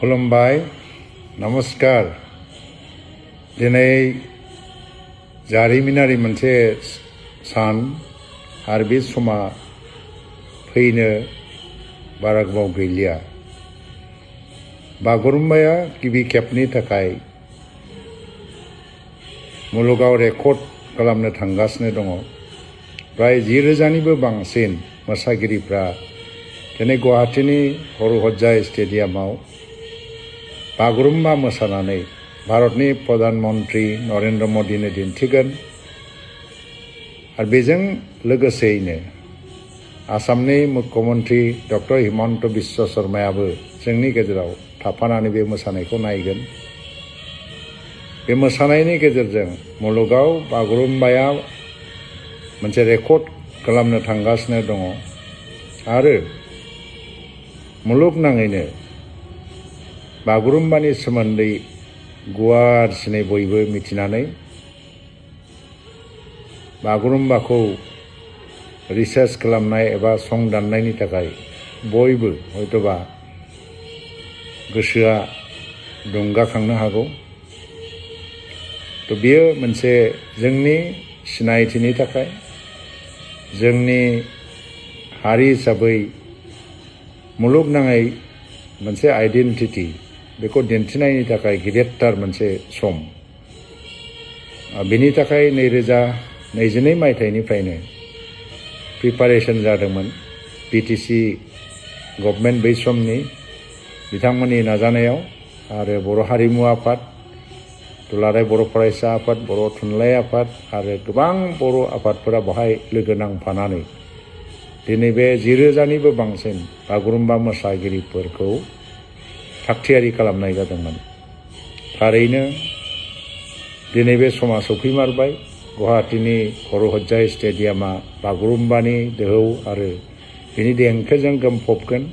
खुलुमबाय नमस्कार दिनै जारिमिनारि मोनसे सान आरो बे समा फैनो बारा गोबाव गैलिया। बागुरुम्बाया गिबि खेबनि थाखाय मुलुगाव रेकर्ड खालामनो थांगासिनो दङ। प्राय 10,000निबो बांसिन मोसागिरिफ्रा दिनै गुवाहाटीनि हरुहज्जाय स्टेडियामाव बागुरुम्बा मोसानानै भारतनि प्रधानमन्त्री नरेन्द्र मदिनो दिन्थिगोन। आरो बेजों लोगोसेयैनो आसामनि मुख्यमन्त्री डक्टर हिमन्त बिश्व शर्मायाबो जोंनि गेजेराव थाफानानै बे मोसानायखौ नायगोन। बे मोसानायनि गेजेरजों मुलुगाव बागुरुम्बाया मोनसे रेकर्ड खालामनो थांगासिनो दङ आरो मुलुगनाङैनो बागुरुम्बानि सोमोन्दै गुवारसिनै बयबो मिथिनानै बागुरुम्बाखौ रिसार्च खालामनाय एबा सं दाननायनि थाखाय बयबो हयतोबा गोसोआ दुंगाखांनो हागौ। तो बियो मोनसे जोंनि सिनायथिनि थाखाय जोंनि हारि हिसाबै मुलुगनाङै मोनसे आइडेन्टिटी बेखौ दिन्थिनायनि थाखाय गिदिरथार मोनसे सम। बेनि थाखाय 2022 मायथाइनिफ्रायनो प्रिपारेसन जादोंमोन। BTC गभर्नमेन्ट बै समनि बिथांमोननि नाजानायाव आरो बर' हारिमु आफाद, दुलाराय बर' फरायसा आफाद, बर' थुनलाइ आफाद आरो गोबां बर' आफादफोरा बेवहाय लोगो नांफानानै दिनै बे 10,000निबो बांसिन बागुरुम्बा मोसागिरिफोरखौ थागथियारि खालामनाय जादोंमोन। थारैनो दिनै बे समा सफैमारबाय। गुवाहाटीनि हरुहज्जाय स्टेडियामा बागुरुम्बानि दोहौ आरो बिनि देंखोजों गोमफबगोन।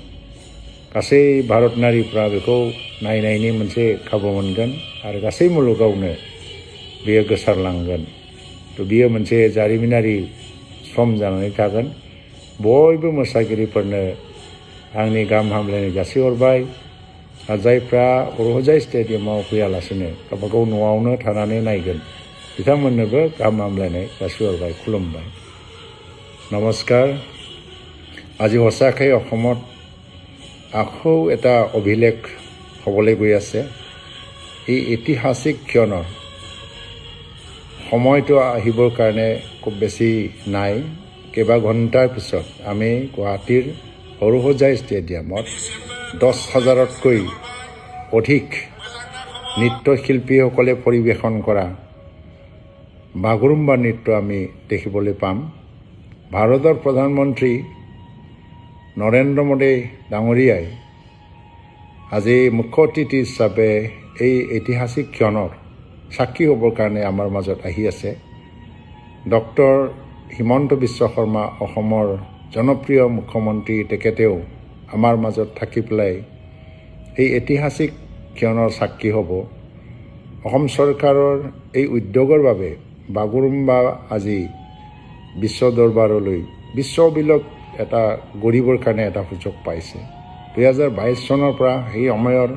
गासै भारत नारिफ्रा बेखौ नायनायनि मोनसे खाबु मोनगोन आरो गासै मुलुगावनो बेयो गोसारलांगोन। तो बियो मोनसे जारिमिनारि सम जानानै थागोन। बयबो मोसागिरिफोरनो आंनि गाहाम हामलायनाय जासिहरबाय। जायफ्रा हरुहज्जाय स्टेडियामाव फैयालासिनो गावबागाव न'आवनो थानानै नायगोन बिथांमोननोबो गाहाम हामलायनाय जासिहरबाय। खुलुमबाय নমস্কাৰ। আজি সঁচাকৈ অসমত আকৌ এটা অভিলেখ হ'বলৈ গৈ আছে। এই ঐতিহাসিক ক্ষণৰ সময়টো আহিবৰ কাৰণে খুব বেছি নাই। কেইবা ঘণ্টাৰ পিছত আমি গুৱাহাটীৰ হৰুহজ্জাই ষ্টেডিয়ামত 10,000তকৈ অধিক নৃত্যশিল্পীসকলে পৰিৱেশন কৰা বাগৰুম্বা নৃত্য আমি দেখিবলৈ পাম। ভাৰতৰ প্ৰধানমন্ত্ৰী নৰেন্দ্ৰ মোদী ডাঙৰীয়াই আজি মুখ্য অতিথি হিচাপে এই ঐতিহাসিক ক্ষণৰ সাক্ষী হ'বৰ কাৰণে আমাৰ মাজত আহি আছে। ডক্টৰ হিমন্ত বিশ্ব শৰ্মা অসমৰ জনপ্ৰিয় মুখ্যমন্ত্ৰী, তেখেতেও আমাৰ মাজত থাকি পেলাই এই ঐতিহাসিক ক্ষণৰ সাক্ষী হ'ব। অসম চৰকাৰৰ এই উদ্যোগৰ বাবে বাগৰুম্বা আজি বিশ্ব দৰবাৰলৈ বিশ্ববিলক এটা গঢ়িবৰ কাৰণে এটা সুযোগ পাইছে। 2022 চনৰ পৰা সেই সময়ৰ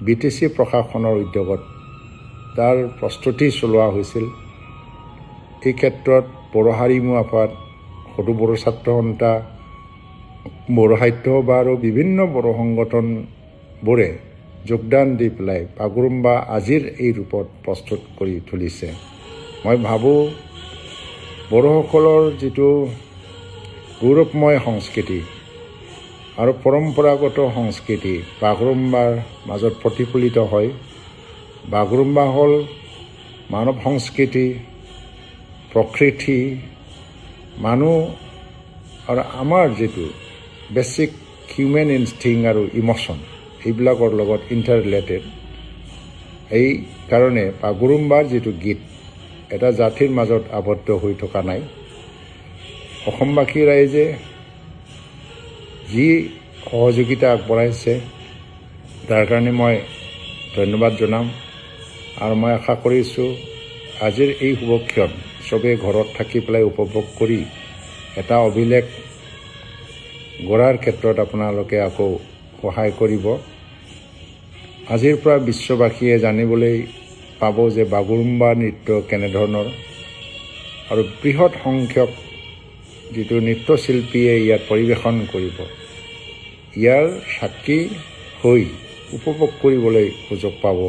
BTC প্ৰশাসনৰ উদ্যোগত তাৰ প্ৰস্তুতি চলোৱা হৈছিল। এই ক্ষেত্ৰত বড়ো হাৰিমু আফাদ, সদু বড়ো ছাত্ৰ সন্থা, বড়ো সাহিত্য সভা আৰু বিভিন্ন বড়ো সংগঠনবোৰে যোগদান দি পেলাই বাগৰুম্বা আজিৰ এই ৰূপত প্ৰস্তুত কৰি তুলিছে। মই ভাবোঁ বড়োসকলৰ যিটো গৌৰৱময় সংস্কৃতি আৰু পৰম্পৰাগত সংস্কৃতি বাগৰুম্বাৰ মাজত প্ৰতিফলিত হয়। বাগৰুম্বা হ'ল মানৱ সংস্কৃতি, প্ৰকৃতি, মানুহ আৰু আমাৰ যিটো বেছিক হিউমেন ইনষ্টিং আৰু ইম'শ্যন এইবিলাকৰ লগত ইণ্টাৰ ৰিলেটেড। এই কাৰণে বাগৰুম্বাৰ যিটো গীত এটা জাতিৰ মাজত আবদ্ধ হৈ থকা নাই। অসমবাসী ৰাইজে যি সহযোগিতা আগবঢ়াইছে তাৰ কাৰণে মই ধন্যবাদ জনাম। আৰু মই আশা কৰিছোঁ আজিৰ এই শুভক্ষণ চবেই ঘৰত থাকি পেলাই উপভোগ কৰি এটা অভিলেখ গঢ়াৰ ক্ষেত্ৰত আপোনালোকে আকৌ সহায় কৰিব। আজিৰ পৰা বিশ্ববাসীয়ে জানিবলৈ পাব যে বাগুৰুম্বা নৃত্য কেনেধৰণৰ আৰু বৃহৎ সংখ্যক যিটো নৃত্যশিল্পীয়ে ইয়াত পৰিৱেশন কৰিব, ইয়াৰ সাক্ষী হৈ উপভোগ কৰিবলৈ সুযোগ পাব।